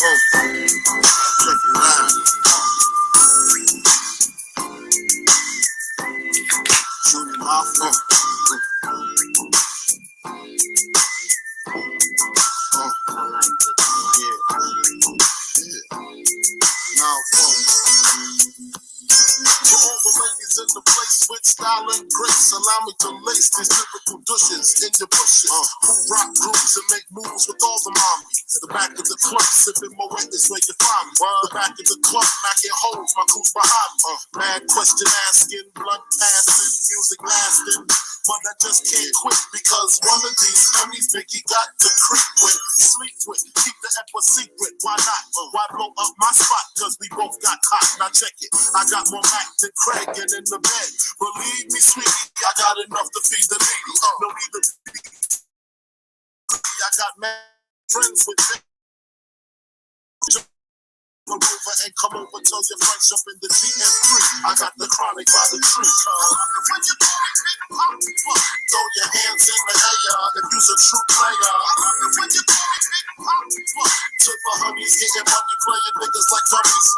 Check it out. Shooting my phone. I like it. Yeah. Now phone. To all the ladies in the place with style and grace, allow me to lace these lyrical douches in your bushes. Who rock grooves and make moves with all the mommies. The back of the club, sipping my wet is where you find me. The back of the club, macking holes, my crew's behind me. Mad question asking, blunt passing, music lasting. But I just can't quit because one of these homies Biggie got to creep with, sleep with, keep the ep a secret. Why not? Why blow up my spot? Cause we both got hot. Now check it. I got more Mac than Craig and in the bed. Believe me, sweetie, I got enough to feed the needy. No need to be. I got mad friends with me. Over and come over, tell your friends jump in the GM3. I got the chronic by the tree. Throw your hands in the air if you's a true player. To the honeys getting money, playing niggas like dummies.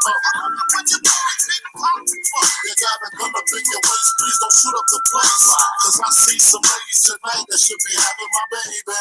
You got a gun up in your waist, please don't shoot up the place. Cause I see some ladies tonight that should be having my baby.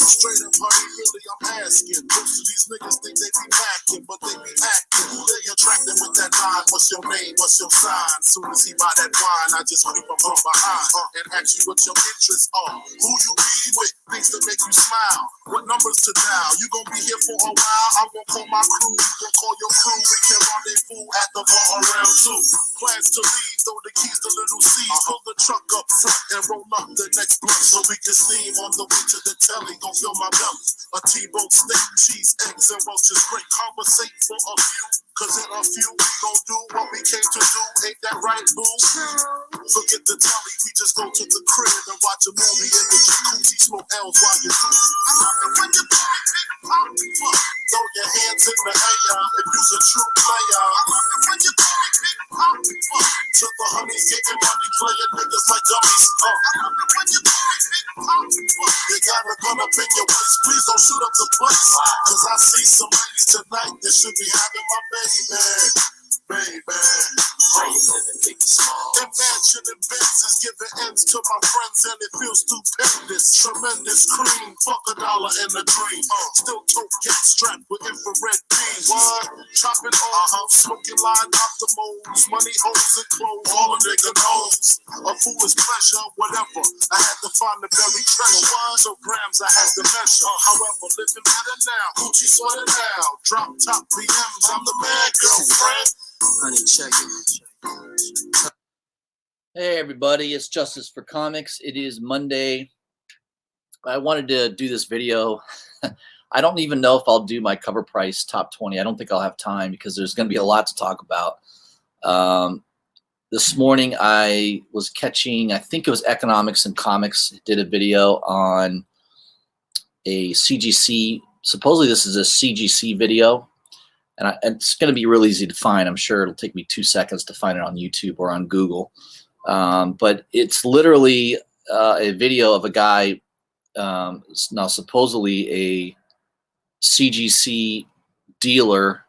Straight up honey, really I'm asking. Most of these niggas think they be packing, but they be acting. Who they attracting with that line? What's your name? What's your sign? Soon as he buy that wine, I just creep up from behind and ask you what your interests are. Who you be with? Things that make you smile. What numbers to dial? You gon' be here for a while. I'm gon' call my crew. You gon' call your crew. We can rendezvous at the bar around 2. Plans to leave. Throw the keys to little C's. Pull the truck up front and roll up the next block so we can steam on the way to the telly. Gon' fill my belly. A T-bone steak, cheese, eggs, and roaches. Great conversate for a few. Cause in a few we gon' do what we came to do. Ain't that right, boo? Forget the telly, we just go to the crib and watch a movie in the jacuzzi. Smoke L's while you do. Throw your hands in the air if you's a true player. To the honeys getting money, playing niggas like dummies. You got a gun up in your waist, please don't shoot up the place. Cause I see some ladies tonight that should be having my baby. Imagine the Benz is giving ends to my friends and it feels stupendous. Tremendous cream, fuck $1 and a dream. Still tote get strapped with infrared beams. What? Chopping off, smoking line optimals. Money, holes, and clothes, all a nigga knows. A fool's pleasure, whatever. I had to find the buried treasure. So grams I had to measure. However, living better now. Gucci sweater now. Drop top BMs, I'm the man, girlfriend. Honey, check it. Hey everybody, it's Justice for Comics. It is Monday. I wanted to do this video. I don't even know if I'll do my CovrPrice top 20. I don't think I'll have time because there's going to be a lot to talk about. This morning I was catching, I think it was Economics and Comics, did a video on a CGC. Supposedly this is a CGC video. And it's going to be real easy to find. I'm sure it'll take me 2 seconds to find it on YouTube or on Google. But it's literally a video of a guy, now supposedly a CGC dealer,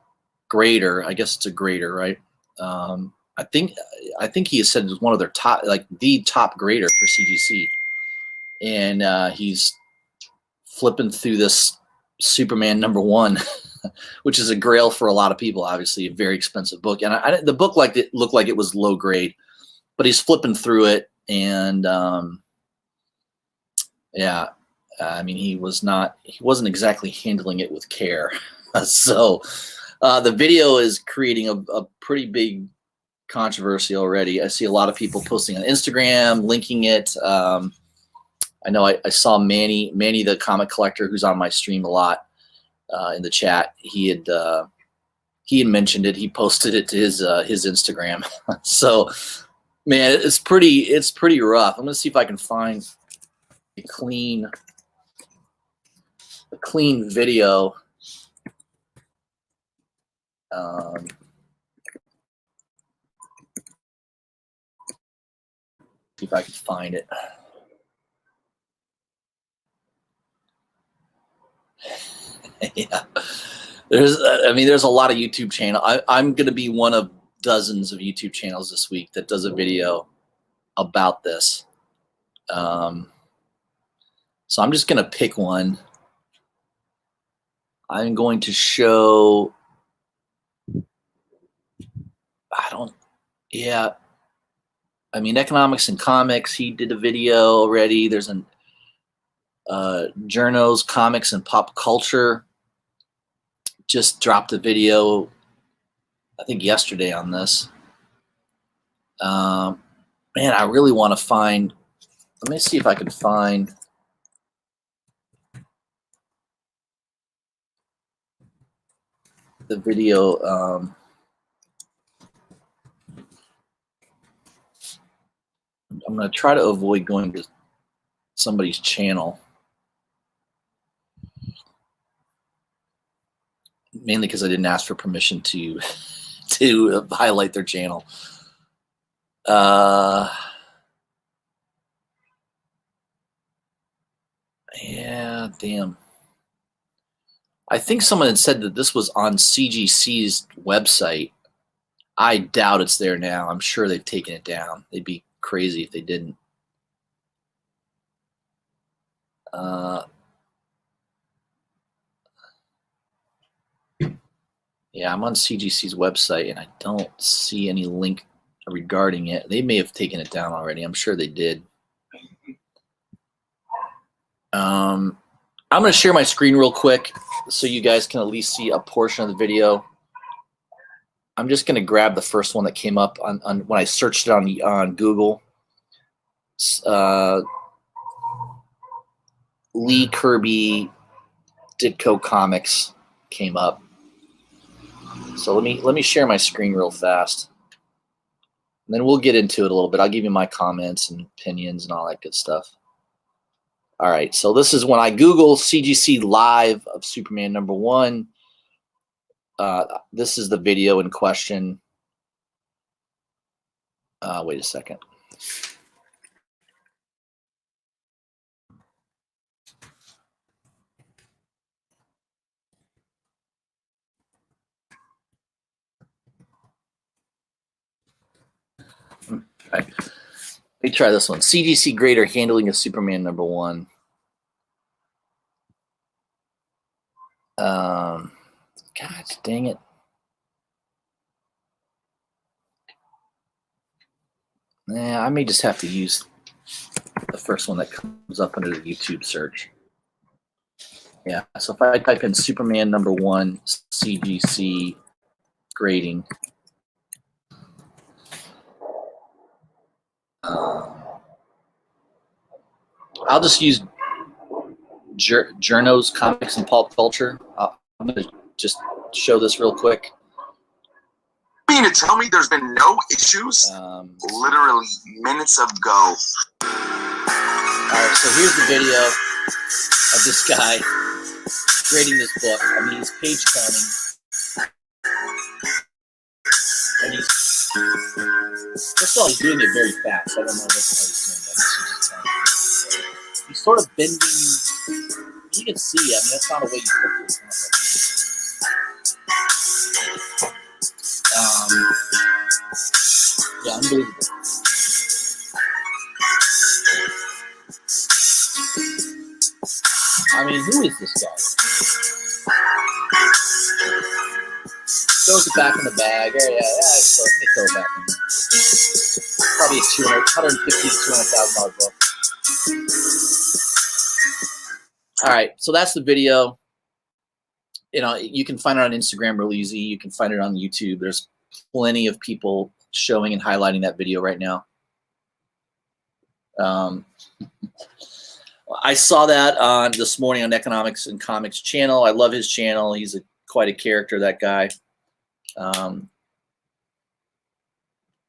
grader. I guess it's a grader, right? I think he has said it was one of their top, like the top grader for CGC. And he's flipping through this Superman #1. Which is a grail for a lot of people, obviously a very expensive book. And the book looked like it was low grade, but he's flipping through it. And yeah, I mean, he wasn't exactly handling it with care. So the video is creating a pretty big controversy already. I see a lot of people posting on Instagram, linking it. I know I saw Manny the comic collector, who's on my stream a lot. In the chat, he had mentioned it. He posted it to his Instagram. So, man, it's pretty rough. I'm gonna see if I can find a clean video. See if I can find it. Yeah. There's a lot of YouTube channel. I'm going to be one of dozens of YouTube channels this week that does a video about this. So I'm just going to pick one. I'm going to show, Economics and Comics. He did a video already. There's an Journos, Comics, and Pop Culture just dropped a video, I think yesterday on this. Man, I really want to find, let me see if I can find the video. I'm going to try to avoid going to somebody's channel, mainly because I didn't ask for permission to to highlight their channel. Yeah, damn. I think someone had said that this was on CGC's website. I doubt it's there now. I'm sure they've taken it down. They'd be crazy if they didn't. Yeah, I'm on CGC's website, and I don't see any link regarding it. They may have taken it down already. I'm sure they did. I'm going to share my screen real quick so you guys can at least see a portion of the video. I'm just going to grab the first one that came up on when I searched it on Google. Lee Kirby Ditko Comics came up. So let me share my screen real fast. And then we'll get into it a little bit. I'll give you my comments and opinions and all that good stuff. All right, so this is when I Google CGC Live of Superman #1. This is the video in question. Wait a second. All right. Let me try this one. CGC Greater Handling of Superman #1. God dang it. Yeah, I may just have to use the first one that comes up under the YouTube search. Yeah, so if I type in Superman #1 CGC grading, I'll just use Journos, Comics, and Pulp Culture. I'm going to just show this real quick. You mean to tell me there's been no issues? Literally minutes ago. Alright, so here's the video of this guy grading this book. I mean, he's page counting. And first of all, he's doing it very fast. I don't know what the hell he's doing. He's sort of bending. You can see, I mean, that's not a way you put this comic. Yeah, unbelievable. I mean, who is this guy? Throws it back in the bag. Yeah, so let me throw it back in there. Probably a $150,000 to $200,000 book. All right, so that's the video. You know, you can find it on Instagram real easy. You can find it on YouTube. There's plenty of people showing and highlighting that video right now. I saw that on this morning on Economics and Comics channel. I love his channel. He's quite a character, that guy. And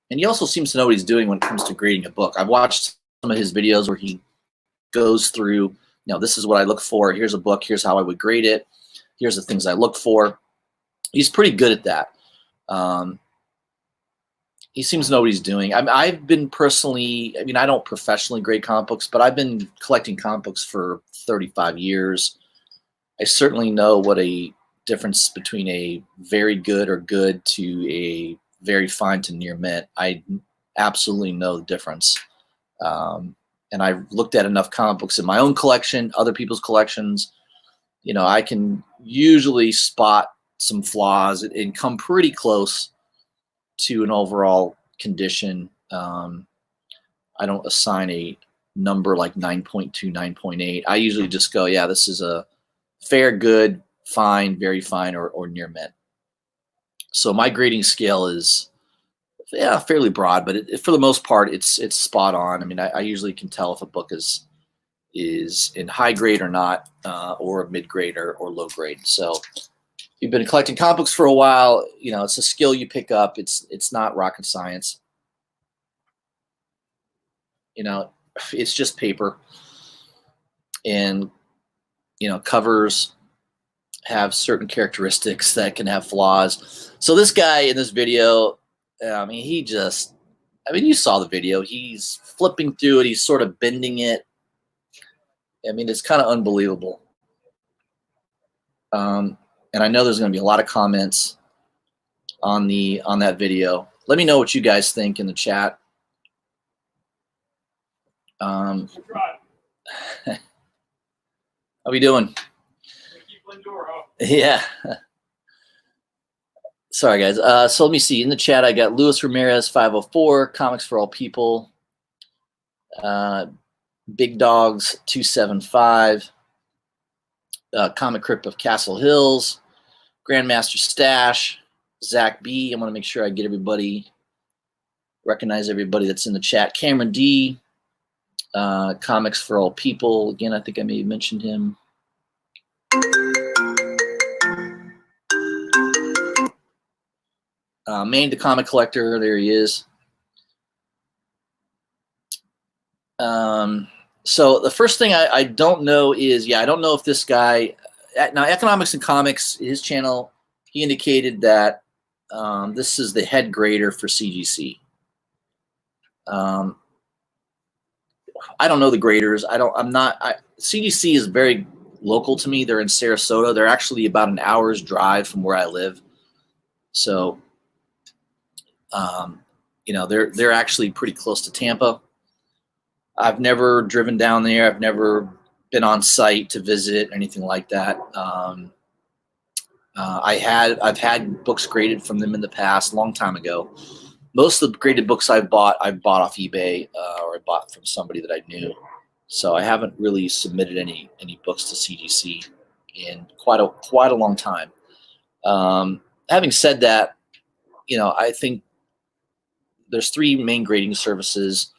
he also seems to know what he's doing when it comes to grading a book. I've watched some of his videos where he goes through, you know, this is what I look for. Here's a book. Here's how I would grade it. Here's the things I look for. He's pretty good at that. He seems to know what he's doing. I've been personally, I mean, I don't professionally grade comic books, but I've been collecting comic books for 35 years. I certainly know what a difference between a very good or good to a very fine to near mint. I absolutely know the difference. And I've looked at enough comic books in my own collection, other people's collections. You know, I can usually spot some flaws and come pretty close to an overall condition. I don't assign a number like 9.2, 9.8. I usually just go, yeah, this is a fair, good, fine, very fine, or near mint. So my grading scale is, yeah, fairly broad, but for the most part, it's spot on. I mean, I usually can tell if a book is in high grade or not, or mid grade or low grade. So if you've been collecting comic books for a while, you know, it's a skill you pick up. It's not rocket science. You know, it's just paper, and you know, covers have certain characteristics that can have flaws. So this guy in this video, I mean, you saw the video. He's flipping through it. He's sort of bending it. I mean, it's kind of unbelievable. And I know there's going to be a lot of comments on that video. Let me know what you guys think in the chat. How we doing? Yeah. Sorry, guys. So let me see. In the chat, I got Luis Ramirez 504, Comics for All People. Big Dogs 275. Comic Crypt of Castle Hills. Grandmaster Stash. Zach B. I want to make sure I get everybody, recognize everybody that's in the chat. Cameron D. Comics for All People. Again, I think I may have mentioned him. Maine the Comic Collector, there he is. So the first thing I don't know is, I don't know if this guy, now Economics and Comics, his channel, he indicated that this is the head grader for CGC. I don't know the graders. CGC is very local to me. They're in Sarasota. They're actually about an hour's drive from where I live. So, you know, they're actually pretty close to Tampa. I've never driven down there. I've never been on site to visit, anything like that. I've had books graded from them in the past, a long time ago. Most of the graded books I've bought off eBay, or I bought from somebody that I knew. So I haven't really submitted any books to CGC in quite a long time. Having said that, you know, I think there's three main grading services: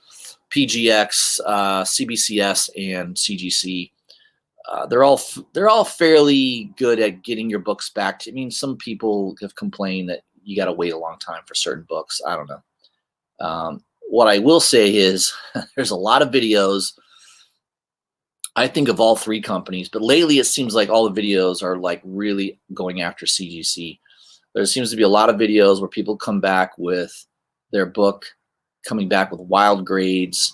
PGX, CBCS, and CGC. They're all fairly good at getting your books back. I mean, some people have complained that you got to wait a long time for certain books. I don't know. What I will say is there's a lot of videos, I think, of all three companies, but lately it seems like all the videos are like really going after CGC. There seems to be a lot of videos where people come back with their book, coming back with wild grades.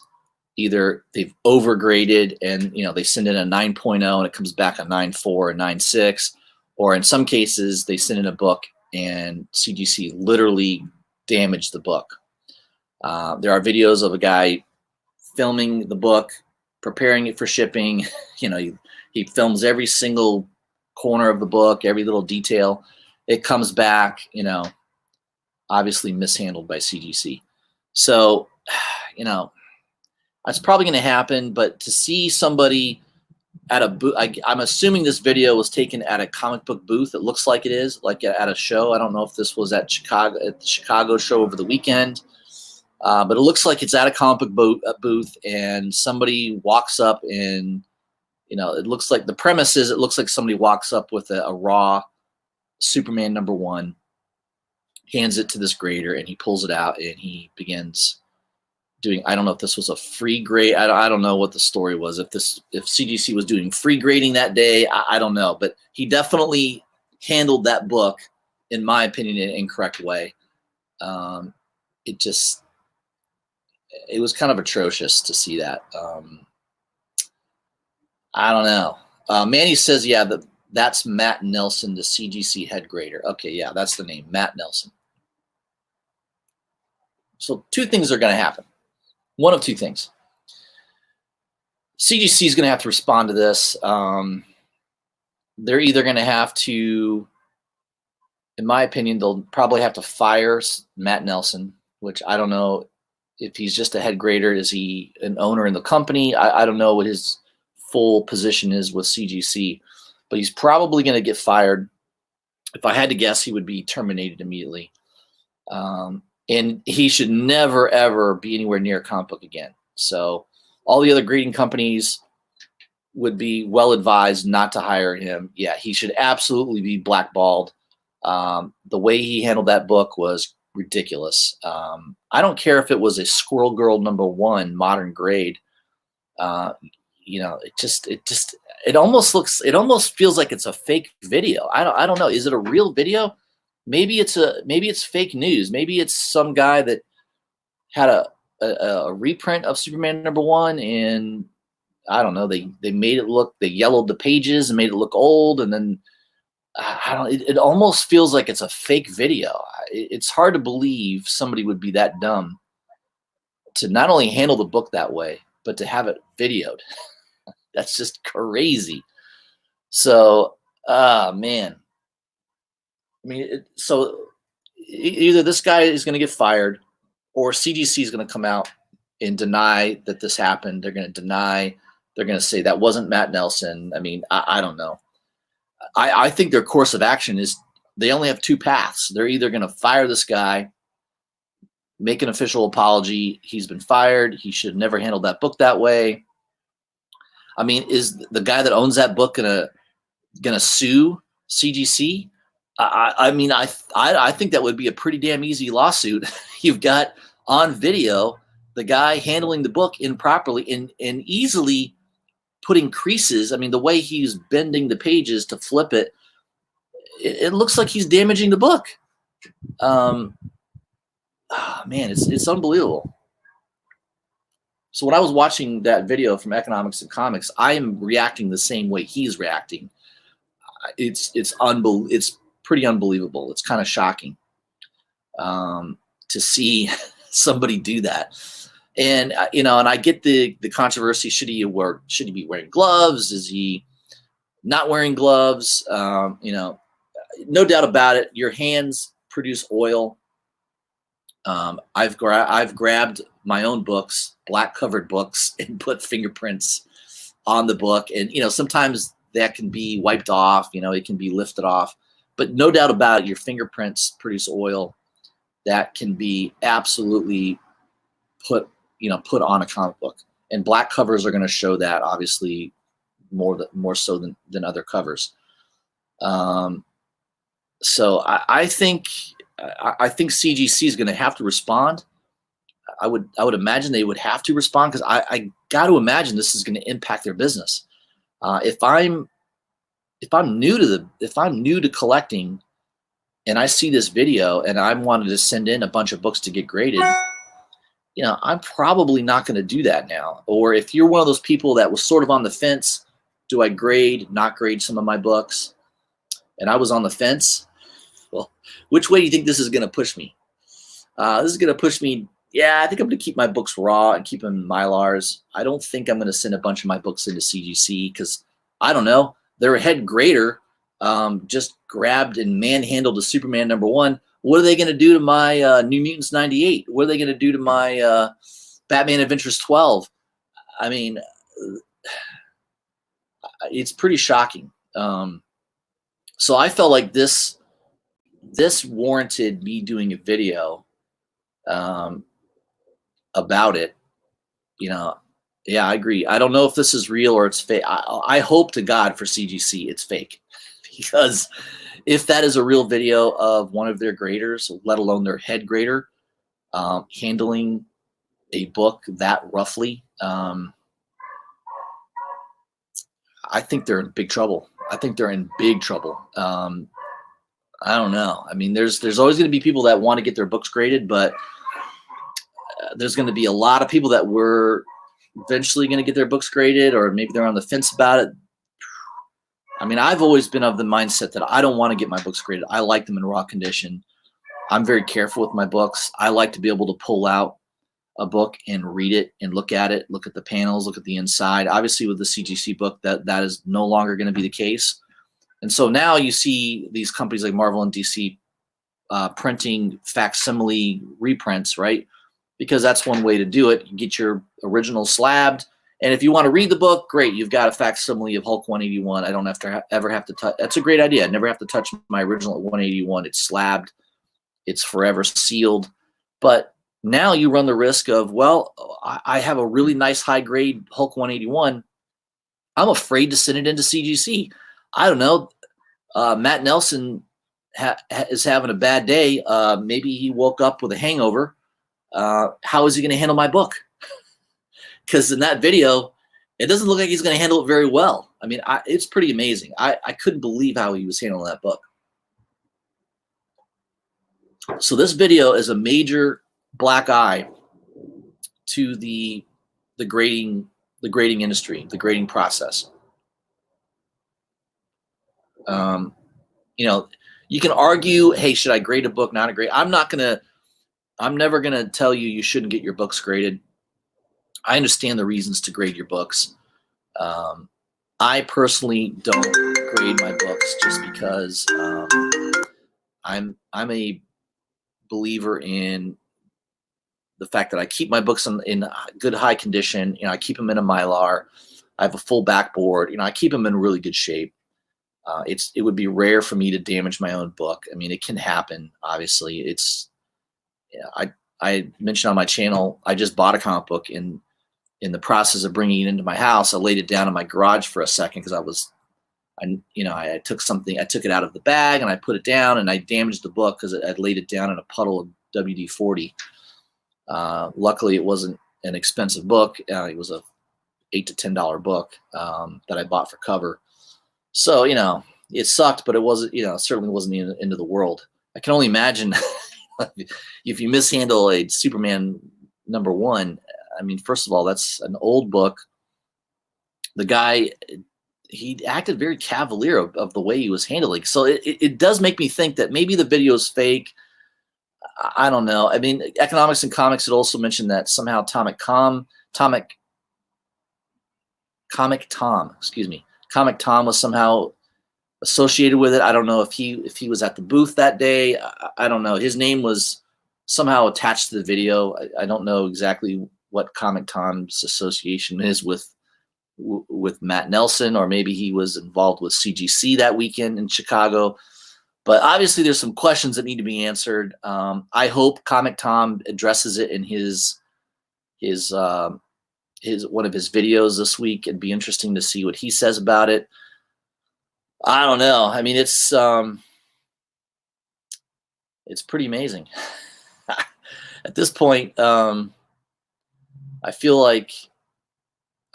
Either they've overgraded and, you know, they send in a 9.0 and it comes back a 9.4 or 9.6, or in some cases they send in a book and CGC literally damaged the book. There are videos of a guy filming the book, preparing it for shipping. You know, he films every single corner of the book, every little detail. It comes back, you know, obviously mishandled by CGC. So, you know, that's probably going to happen, but to see somebody at a booth, I'm assuming this video was taken at a comic book booth. It looks like it is, like at a show. I don't know if this was at the Chicago show over the weekend, but it looks like it's at a comic book booth, and somebody walks up and, you know, it looks like the premise is it looks like somebody walks up with a raw Superman #1, hands it to this grader, and he pulls it out and he begins doing, I don't know if this was a free grade. I don't know what the story was. If CGC was doing free grading that day, I don't know. But he definitely handled that book, in my opinion, in an incorrect way. It was kind of atrocious to see that. I don't know. Manny says, yeah, That's Matt Nelson, the CGC head grader. Okay, yeah, that's the name, Matt Nelson. So two things are going to happen. One of two things. CGC is going to have to respond to this. They're either going to have to, in my opinion, they'll probably have to fire Matt Nelson, which I don't know if he's just a head grader. Is he an owner in the company? I don't know what his full position is with CGC, but he's probably going to get fired. If I had to guess, he would be terminated immediately. And he should never, ever be anywhere near a comic book again. So all the other grading companies would be well advised not to hire him. Yeah, he should absolutely be blackballed. The way he handled that book was ridiculous. I don't care if it was a Squirrel Girl #1 modern grade. You know, it almost feels like it's a fake video. I don't know. Is it a real video? Maybe it's fake news. Maybe it's some guy that had a reprint of Superman #1, and I don't know. They made it look. They yellowed the pages and made it look old, and then I don't. It almost feels like it's a fake video. It's hard to believe somebody would be that dumb to not only handle the book that way, but to have it videoed. That's just crazy. So, man. I mean, so either this guy is going to get fired, or CGC is going to come out and deny that this happened. They're going to deny. They're going to say that wasn't Matt Nelson. I mean, I don't know. I think their course of action is they only have two paths. They're either going to fire this guy, make an official apology. He's been fired. He should never handle that book that way. I mean, is the guy that owns that book gonna sue CGC? I mean, I think that would be a pretty damn easy lawsuit. You've got on video the guy handling the book improperly and easily putting creases. I mean, the way he's bending the pages to flip it, it looks like he's damaging the book. Man, it's unbelievable. So when I was watching that video from Economics and Comics, I am reacting the same way he's reacting. It's pretty unbelievable. It's kind of shocking to see somebody do that. And you know, and I get the controversy. Should he be wearing gloves? Is he not wearing gloves? You know, no doubt about it. Your hands produce oil. I've grabbed my own books, black covered books, and put fingerprints on the book. And, you know, sometimes that can be wiped off, you know, it can be lifted off, but no doubt about it, your fingerprints produce oil that can be absolutely put on a comic book. And black covers are going to show that, obviously, more so than other covers. So I think CGC is going to have to respond. I would imagine they would have to respond, because I got to imagine this is going to impact their business. If I'm new to collecting, and I see this video and I wanted to send in a bunch of books to get graded, you know, I'm probably not going to do that now. Or if you're one of those people that was sort of on the fence, do I grade, not grade some of my books? And I was on the fence. Well, which way do you think this is going to push me? This is going to push me. Yeah, I think I'm going to keep my books raw and keep them in Mylars. I don't think I'm going to send a bunch of my books into CGC, because I don't know. Their head grader just grabbed and manhandled a Superman #1. What are they going to do to my New Mutants 98? What are they going to do to my Batman Adventures 12? I mean, it's pretty shocking. So I felt like this warranted me doing a video about it. You know, yeah, I agree. I don't know if this is real or it's fake. I hope to God for CGC it's fake, because if that is a real video of one of their graders, let alone their head grader, handling a book that roughly, I think they're in big trouble. I think they're in big trouble. I don't know. I mean, there's always going to be people that want to get their books graded, but there's going to be a lot of people that were eventually going to get their books graded, or maybe they're on the fence about it. I mean, I've always been of the mindset that I don't want to get my books graded. I like them in raw condition. I'm very careful with my books. I like to be able to pull out a book and read it and look at it, look at the panels, look at the inside. Obviously, with the CGC book, that is no longer going to be the case. And so now you see these companies like Marvel and DC printing facsimile reprints, right? Because that's one way to do it. You get your original slabbed, and if you want to read the book, great. You've got a facsimile of Hulk 181. I don't have to ever have to touch. That's a great idea. I never have to touch my original at 181. It's slabbed. It's forever sealed. But now you run the risk of, well, I have a really nice high grade Hulk 181. I'm afraid to send it into CGC. I don't know. Matt Nelson is having a bad day. Maybe he woke up with a hangover. How is he going to handle my book? Because in that video, it doesn't look like he's going to handle it very well. I mean, it's pretty amazing. I couldn't believe how he was handling that book. So this video is a major black eye to the grading industry, the grading process. You know, you can argue, hey, should I grade a book, not a grade? I'm never gonna tell you shouldn't get your books graded. I understand the reasons to grade your books. I personally don't grade my books just because I'm a believer in the fact that I keep my books in good high condition. You know, I keep them in a Mylar. I have a full backboard. You know, I keep them in really good shape. It would be rare for me to damage my own book. I mean, it can happen. Obviously, I mentioned on my channel, I just bought a comic book. In the process of bringing it into my house, I laid it down in my garage for a second because I took it out of the bag and I put it down and I damaged the book because I'd laid it down in a puddle of WD-40. Luckily, it wasn't an expensive book. It was a $8 to $10 book that I bought for cover. So, you know, it sucked, but it wasn't, you know, certainly wasn't the end of the world. I can only imagine if you mishandle a Superman #1. I mean, first of all, that's an old book. The guy, he acted very cavalier of the way he was handling. So it does make me think that maybe the video is fake. I don't know. I mean, Economics and Comics had also mentioned that somehow Comic Tom was somehow associated with it. I don't know if he was at the booth that day. I don't know. His name was somehow attached to the video. I don't know exactly what Comic Tom's association is with Matt Nelson, or maybe he was involved with CGC that weekend in Chicago. But obviously, there's some questions that need to be answered. I hope Comic Tom addresses it in his one of his videos this week. It'd be interesting to see what he says about it. I don't know. I mean, it's pretty amazing. At this point, I feel like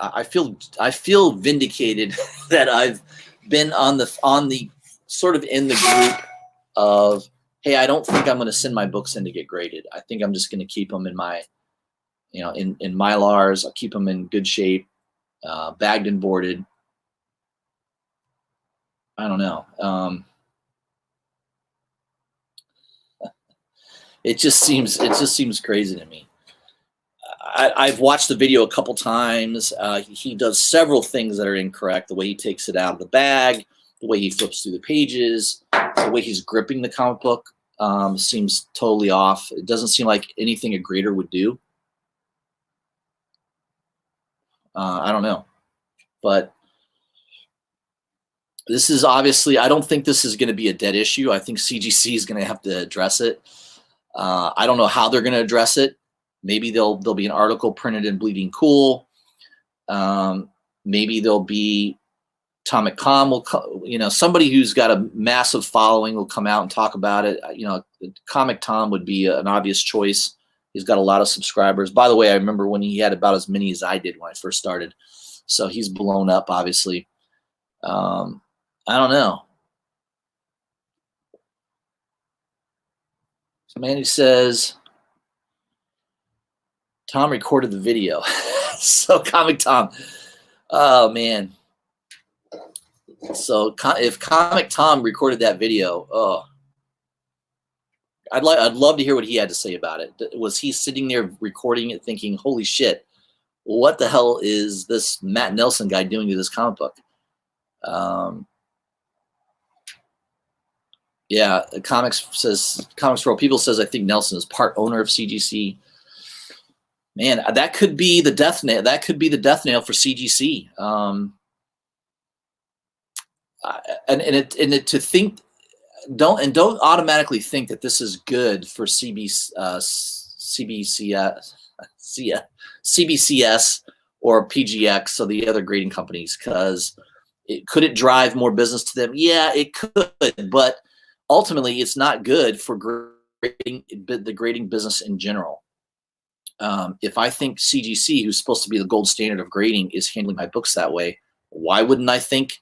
I feel vindicated that I've been on the sort of in the group of, hey, I don't think I'm going to send my books in to get graded. I think I'm just going to keep them in my, you know, in Mylars. I'll keep them in good shape, bagged and boarded. I don't know. It just seems crazy to me. I've watched the video a couple times. He does several things that are incorrect. The way he takes it out of the bag, the way he flips through the pages, the way he's gripping the comic book seems totally off. It doesn't seem like anything a grader would do. I don't know. But this is obviously, I don't think this is going to be a dead issue. I think CGC is going to have to address it. I don't know how they're going to address it. Maybe there'll be an article printed in Bleeding Cool. Maybe there'll be Atomic Com will, you know, somebody who's got a massive following will come out and talk about it. You know, Comic Tom would be an obvious choice. He's got a lot of subscribers. By the way, I remember when he had about as many as I did when I first started. So he's blown up, obviously. I don't know. So Manny says, Tom recorded the video. So Comic Tom, oh man. So if Comic Tom recorded that video, oh, I'd love to hear what he had to say about it. Was he sitting there recording it thinking, holy shit, what the hell is this Matt Nelson guy doing to this comic book? Yeah, Comics for All People says, I think Nelson is part owner of CGC. Man, that could be the death nail. That could be the death nail for CGC. To think, don't automatically think that this is good for CBCS or PGX, so the other grading companies, because could it drive more business to them? Yeah, it could, but ultimately, it's not good for the grading business in general. If I think CGC, who's supposed to be the gold standard of grading, is handling my books that way, why wouldn't I think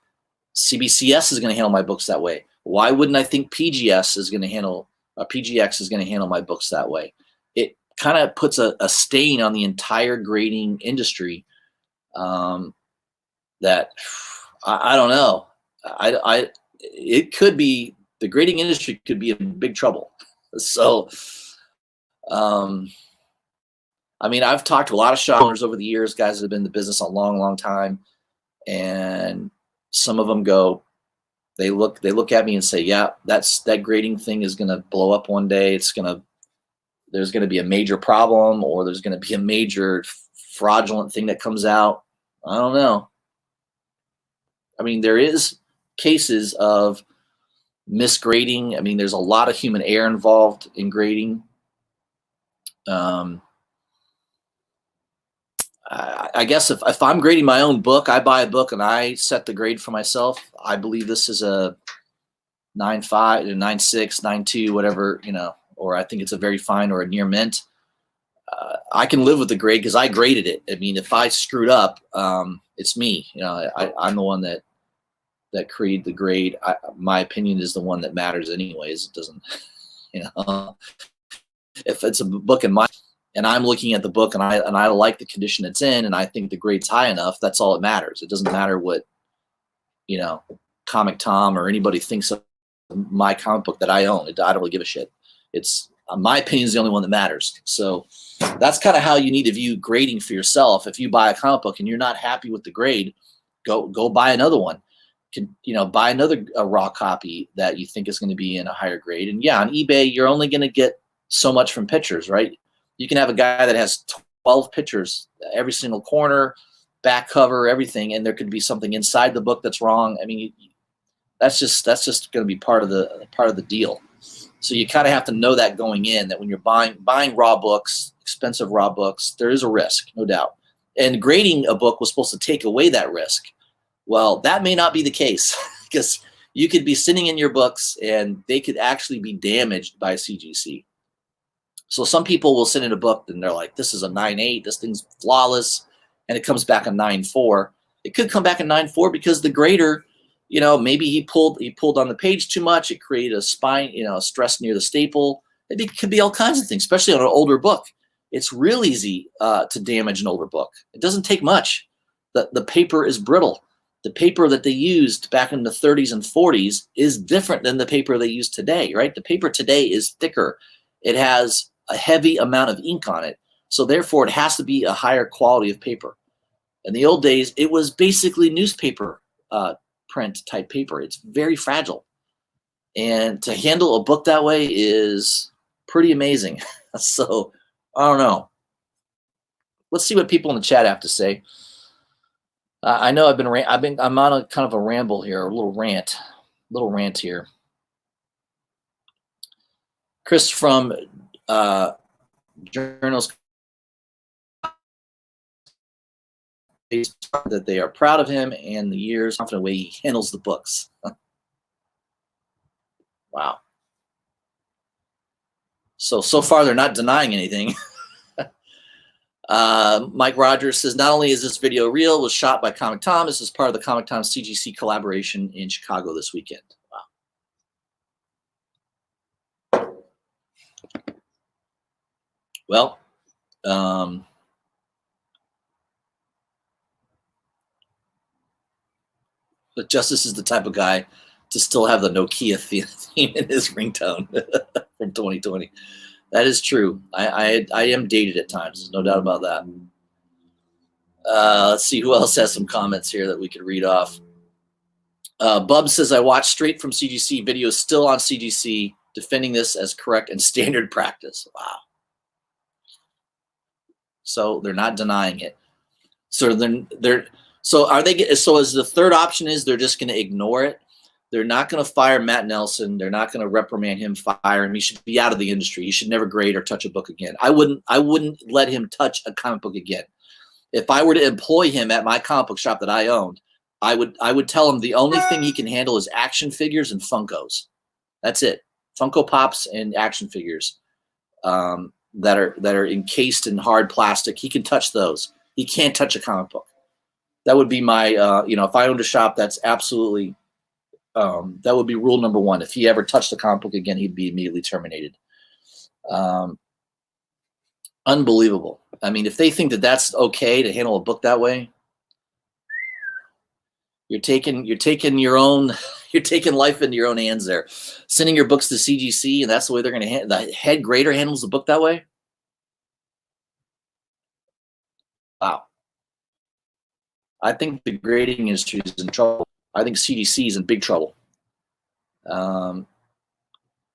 CBCS is going to handle my books that way? Why wouldn't I think PGX is going to handle my books that way? It kind of puts a stain on the entire grading industry. That I don't know. It could be, the grading industry could be in big trouble. So, I mean, I've talked to a lot of shop owners over the years, guys that have been in the business a long, long time, and some of them go, they look at me and say, yeah, that grading thing is going to blow up one day. There's going to be a major problem, or there's going to be a major fraudulent thing that comes out. I don't know. I mean, there is cases of misgrading. I mean, there's a lot of human error involved in grading. I guess if I'm grading my own book, I buy a book and I set the grade for myself. I believe this is a 9.5, 9.6, 9.2, whatever, or I think it's a very fine or a near mint. I can live with the grade because I graded it. I mean, if I screwed up, it's me. I'm the one that created the grade. My opinion is the one that matters anyways. It doesn't, if it's a book in my, and I'm looking at the book and I like the condition it's in, and I think the grade's high enough, that's all that matters. It doesn't matter what, Comic Tom or anybody thinks of my comic book that I own. I don't really give a shit. It's my opinion is the only one that matters. So that's kind of how you need to view grading for yourself. If you buy a comic book and you're not happy with the grade, go buy another one. Buy another raw copy that you think is going to be in a higher grade. And yeah, on eBay, you're only going to get so much from pictures, right? You can have a guy that has 12 pictures, every single corner, back cover, everything, and there could be something inside the book that's wrong. I mean, that's just going to be part of the deal. So you kind of have to know that going in, that when you're buying raw books, expensive raw books, there is a risk, no doubt. And grading a book was supposed to take away that risk. Well, that may not be the case, because you could be sitting in your books and they could actually be damaged by CGC. So some people will send in a book and they're like, this is a 9.8, this thing's flawless, and it comes back a 9.4. It could come back a 9.4 because the grader, maybe he pulled on the page too much. It created a spine, a stress near the staple. It could be all kinds of things, especially on an older book. It's real easy to damage an older book. It doesn't take much. The paper is brittle. The paper that they used back in the 30s and 40s is different than the paper they use today, right? The paper today is thicker. It has a heavy amount of ink on it. So therefore, it has to be a higher quality of paper. In the old days, it was basically newspaper print type paper. It's very fragile. And to handle a book that way is pretty amazing. So I don't know. Let's see what people in the chat have to say. I know I'm on a kind of a ramble here, a little rant here. Chris from Journals that they are proud of him and the years, confident way he handles the books. Wow. So far they're not denying anything. Mike Rogers says, not only is this video real, it was shot by Comic Tom. This is part of the Comic Tom CGC collaboration in Chicago this weekend. Wow. Well, But Justice is the type of guy to still have the Nokia theme in his ringtone from 2020. That is true. I am dated at times. There's no doubt about that. Let's see who else has some comments here that we could read off. Bub says, I watched straight from CGC videos still on CGC, defending this as correct and standard practice. Wow. So they're not denying it. So are they? So as the third option is they're just going to ignore it. They're not going to fire Matt Nelson. They're not going to reprimand him, fire him. He should be out of the industry. He should never grade or touch a book again. I wouldn't let him touch a comic book again. If I were to employ him at my comic book shop that I owned, I would tell him the only thing he can handle is action figures and Funkos. That's it. Funko Pops and action figures that are encased in hard plastic. He can touch those. He can't touch a comic book. That would be my if I owned a shop, that's absolutely that would be rule number one. If he ever touched a comic book again, he'd be immediately terminated. Unbelievable. I mean, if they think that that's okay to handle a book that way, you're taking life into your own hands there. Sending your books to CGC, and that's the way they're going to handle. The head grader handles the book that way. Wow. I think the grading industry is in trouble. I think CDC is in big trouble.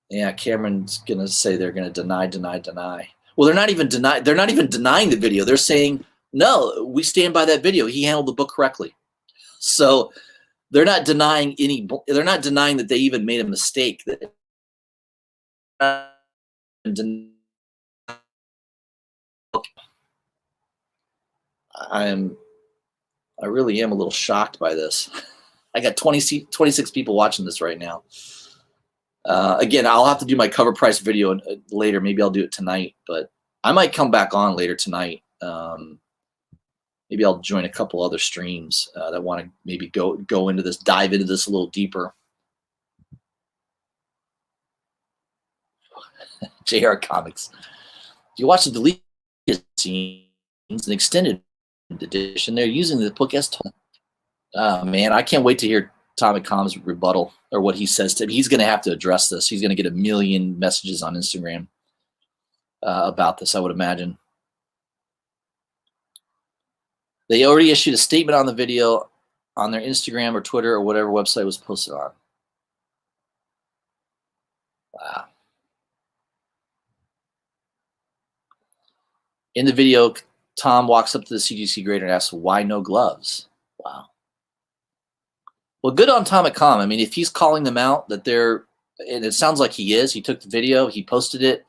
Yeah, Cameron's gonna say they're gonna deny. Well, they're not even denying the video. They're saying, no, we stand by that video. He handled the book correctly. So they're not denying they're not denying that they even made a mistake. I really am a little shocked by this. I got 26 people watching this right now. Again, I'll have to do my CovrPrice video later. Maybe I'll do it tonight, but I might come back on later tonight. Maybe I'll join a couple other streams that want to maybe go into this, dive into this a little deeper. JR Comics. You watch the deleted scenes, an extended edition. They're using the book as told. Man, I can't wait to hear Tommy Com's rebuttal or what he says to him. He's going to have to address this. He's going to get 1 million messages on Instagram about this, I would imagine. They already issued a statement on the video on their Instagram or Twitter or whatever website it was posted on. Wow. In the video, Tom walks up to the CGC grader and asks, why no gloves? Wow. Well, good on Tom Com. I mean, if he's calling them out that they're, and it sounds like he is, he took the video, he posted it.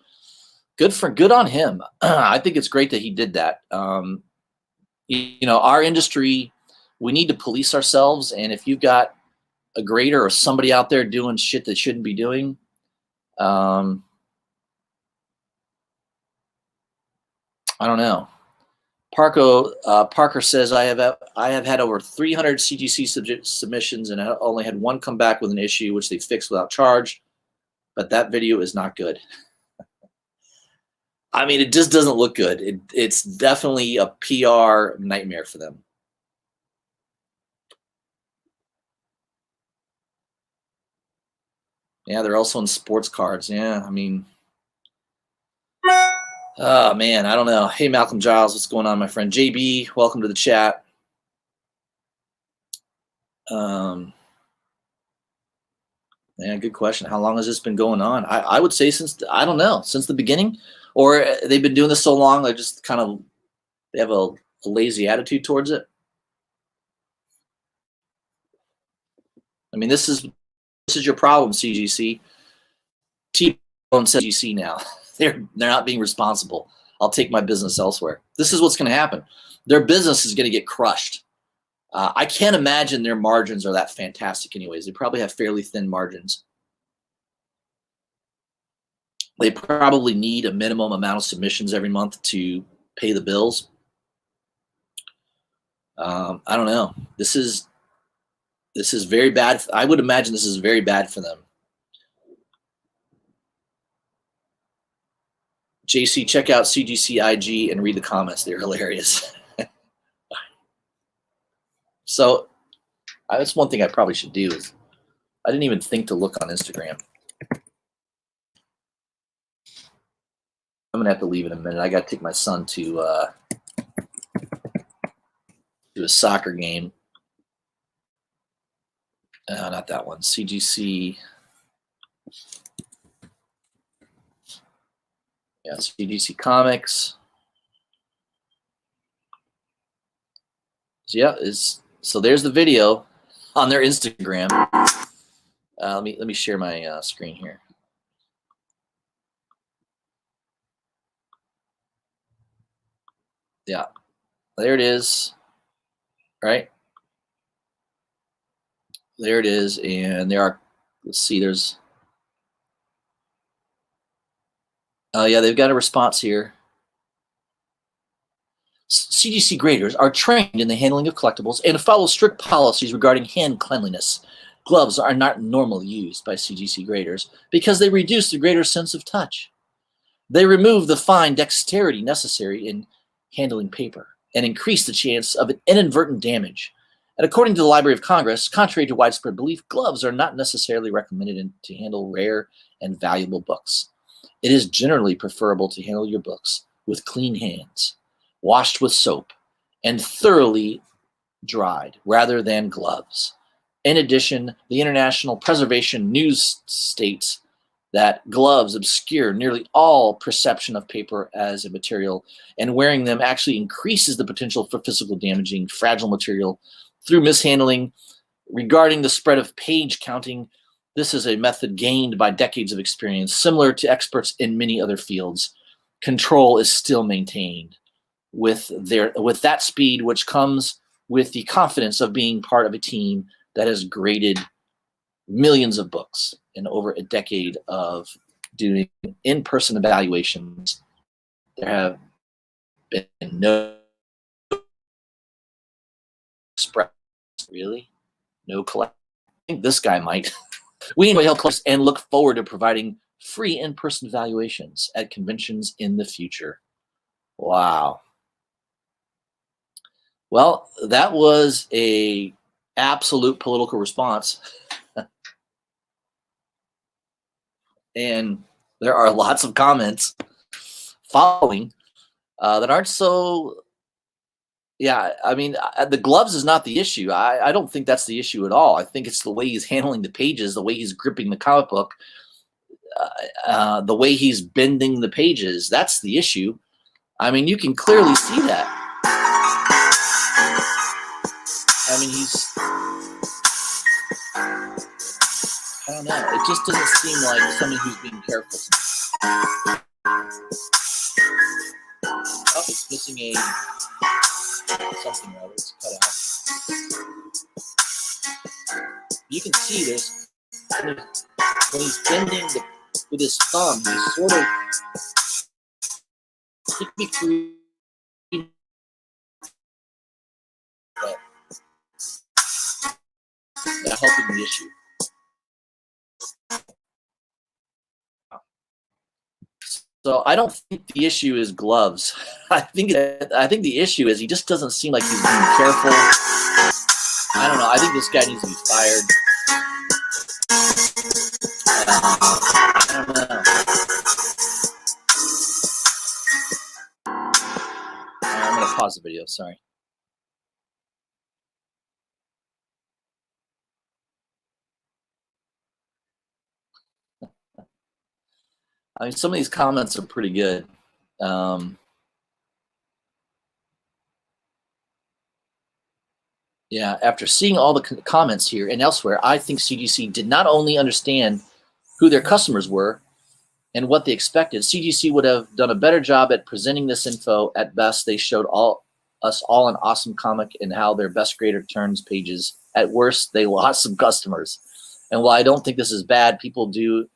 Good on him. I think it's great that he did that. You know, our industry, we need to police ourselves. And if you've got a grader or somebody out there doing shit that shouldn't be doing, I don't know. Parker says, I have had over 300 CGC submissions and I only had one come back with an issue, which they fixed without charge. But that video is not good. I mean, it just doesn't look good. It's definitely a PR nightmare for them. Yeah, they're also in sports cards. Yeah, I mean, oh, man, I don't know. Hey, Malcolm Giles, what's going on, my friend? JB, welcome to the chat. Yeah, good question. How long has this been going on? I would say since, I don't know, since the beginning. Or they've been doing this so long, they just kind of, they have a lazy attitude towards it. I mean, this is your problem, CGC. T-Bone says CGC now. They're not being responsible. I'll take my business elsewhere. This is what's going to happen. Their business is going to get crushed. I can't imagine their margins are that fantastic anyways. They probably have fairly thin margins. They probably need a minimum amount of submissions every month to pay the bills. I don't know. This is very bad. I would imagine this is very bad for them. JC, check out CGC IG and read the comments. They're hilarious. So That's one thing I probably should do. Is I didn't even think to look on Instagram. I'm gonna have to leave in a minute. I got to take my son to a soccer game. Not that one. CGC. Yeah, CGC Comics. So yeah, so there's the video on their Instagram. Let me share my screen here. Yeah, there it is. Right there it is, and there are. Let's see. There's. Yeah, they've got a response here. CGC graders are trained in the handling of collectibles and follow strict policies regarding hand cleanliness. Gloves are not normally used by CGC graders because they reduce the grader's sense of touch. They remove the fine dexterity necessary in handling paper and increase the chance of an inadvertent damage. And according to the Library of Congress, contrary to widespread belief, gloves are not necessarily recommended to handle rare and valuable books. It is generally preferable to handle your books with clean hands, washed with soap, and thoroughly dried rather than gloves. In addition, the International Preservation News states that gloves obscure nearly all perception of paper as a material, and wearing them actually increases the potential for physical damaging fragile material through mishandling. Regarding the spread of page counting, this is a method gained by decades of experience. Similar to experts in many other fields, control is still maintained with that speed, which comes with the confidence of being part of a team that has graded millions of books in over a decade of doing in-person evaluations. There have been no express, really, no collect. I think this guy might. We need to help close and look forward to providing free in-person evaluations at conventions in the future. Wow. Well, that was a absolute political response. And there are lots of comments following that aren't so. Yeah, I mean, the gloves is not the issue. I don't think that's the issue at all. I think it's the way he's handling the pages, the way he's gripping the comic book, the way he's bending the pages. That's the issue. I mean, you can clearly see that. I mean, I don't know. It just doesn't seem like someone who's being careful. Oh, it's missing a something rather. It's cut out. You can see this when he's bending with his thumb. He's sort of through. That helping the issue. So I don't think the issue is gloves. I think the issue is he just doesn't seem like he's being careful. I don't know. I think this guy needs to be fired. I don't know. I'm going to pause the video. Sorry. I mean, some of these comments are pretty good. Yeah, after seeing all the comments here and elsewhere, I think CGC did not only understand who their customers were and what they expected. CGC would have done a better job at presenting this info. At best, they showed us all an awesome comic and how their best grader turns pages. At worst, they lost some customers. And while I don't think this is bad, people do,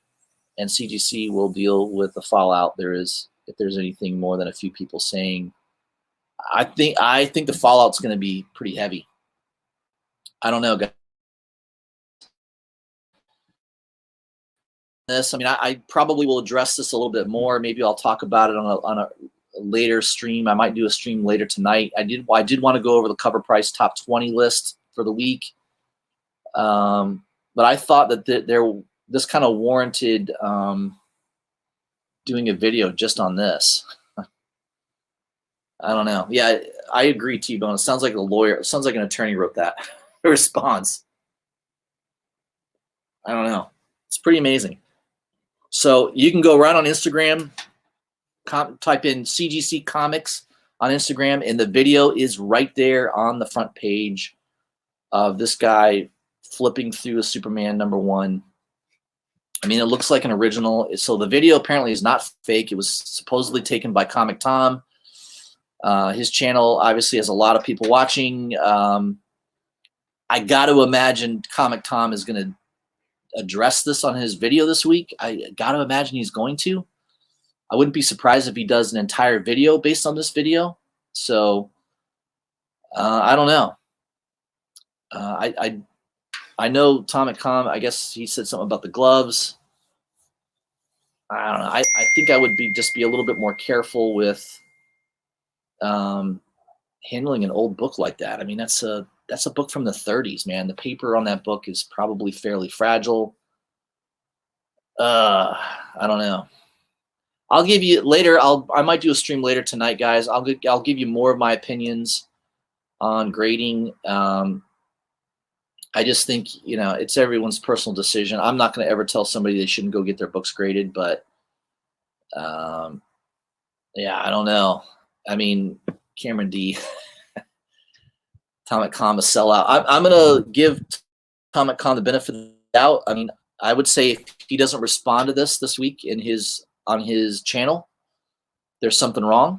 and CGC will deal with the fallout there is if there's anything more than a few people saying. I think the fallout's going to be pretty heavy. I don't know, guys. I mean, I probably will address this a little bit more. Maybe I'll talk about it on a later stream. I might do a stream later tonight. I did want to go over the CovrPrice top 20 list for the week. But I thought that this kind of warranted doing a video just on this. I don't know. Yeah, I agree, T-Bone. It sounds like a lawyer. It sounds like an attorney wrote that response. I don't know. It's pretty amazing. So you can go right on Instagram, type in CGC Comics on Instagram, and the video is right there on the front page of this guy flipping through a Superman #1. I mean, it looks like an original. So the video apparently is not fake. It was supposedly taken by Comic Tom. His channel obviously has a lot of people watching. I got to imagine Comic Tom is going to address this on his video this week. I got to imagine he's going to. I wouldn't be surprised if he does an entire video based on this video. So I don't know. I know Comic Tom. I guess he said something about the gloves. I don't know. I think I would just be a little bit more careful with handling an old book like that. I mean, that's a book from the 30s, man. The paper on that book is probably fairly fragile. I don't know. I'll give you later. I might do a stream later tonight, guys. I'll give you more of my opinions on grading. I just think, it's everyone's personal decision. I'm not going to ever tell somebody they shouldn't go get their books graded, but yeah, I don't know. I mean, Cameron D. Comic Con a sellout. I'm going to give Comic Con the benefit of the doubt. I mean, I would say if he doesn't respond to this week on his channel, there's something wrong.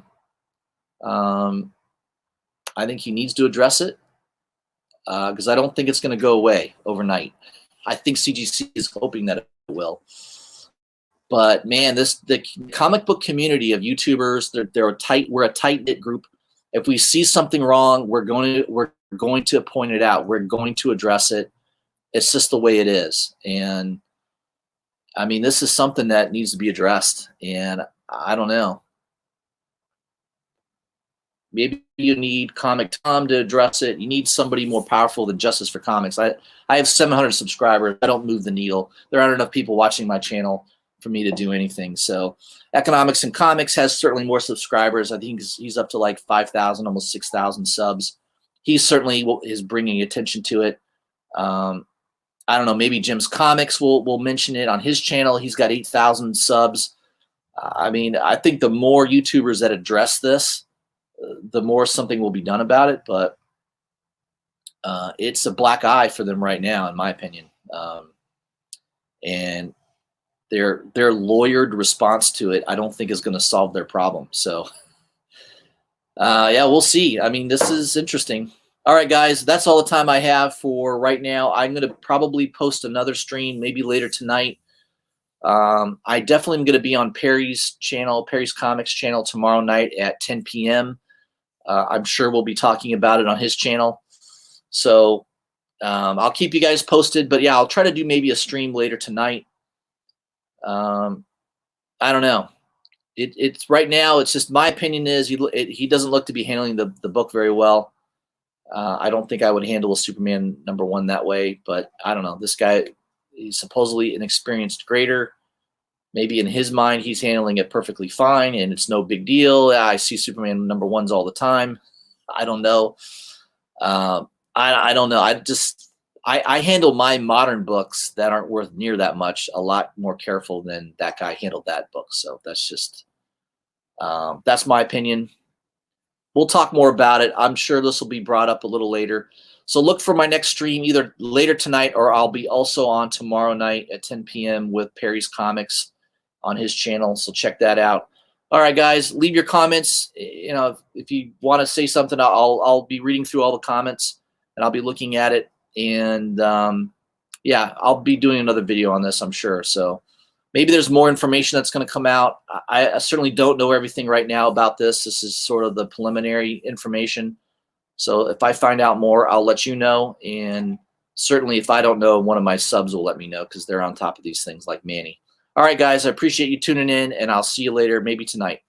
I think he needs to address it because I don't think it's going to go away overnight. I think CGC is hoping that it will. But man, the comic book community of YouTubers, we're a tight-knit group. If we see something wrong, we're going to point it out. We're going to address it. It's just the way it is. And I mean, this is something that needs to be addressed. And I don't know. Maybe you need Comic Tom to address it. You need somebody more powerful than Justice for Comics. I have 700 subscribers. I don't move the needle. There aren't enough people watching my channel for me to do anything. So Economics and Comics has certainly more subscribers. I think he's up to like 5,000, almost 6,000 subs. He certainly is bringing attention to it. I don't know, maybe Jim's Comics will mention it on his channel. He's got 8,000 subs. I mean, I think the more YouTubers that address this, the more something will be done about it. But it's a black eye for them right now, in my opinion. And their lawyered response to it, I don't think is going to solve their problem. So, yeah, we'll see. I mean, this is interesting. All right, guys, that's all the time I have for right now. I'm going to probably post another stream maybe later tonight. I definitely am going to be on Perry's channel, Perry's Comics channel tomorrow night at 10 p.m. I'm sure we'll be talking about it on his channel. So I'll keep you guys posted. But, yeah, I'll try to do maybe a stream later tonight. I don't know. It's right now. It's just my opinion is he doesn't look to be handling the book very well. I don't think I would handle a Superman #1 that way, but I don't know. This guy, he's supposedly an experienced grader. Maybe in his mind, he's handling it perfectly fine, and it's no big deal. I see Superman #1s all the time. I don't know. I don't know. I handle my modern books that aren't worth near that much a lot more careful than that guy handled that book. So that's just that's my opinion. We'll talk more about it. I'm sure this will be brought up a little later. So look for my next stream either later tonight or I'll be also on tomorrow night at 10 p.m. with Perry's Comics on his channel. So check that out. All right, guys, leave your comments. You know, if you want to say something, I'll be reading through all the comments and I'll be looking at it. And yeah, I'll be doing another video on this, I'm sure. So maybe there's more information that's going to come out. I certainly don't know everything right now about this. This is sort of the preliminary information. So if I find out more, I'll let you know. And certainly if I don't know, one of my subs will let me know because they're on top of these things like Manny. All right, guys, I appreciate you tuning in, and I'll see you later, maybe tonight.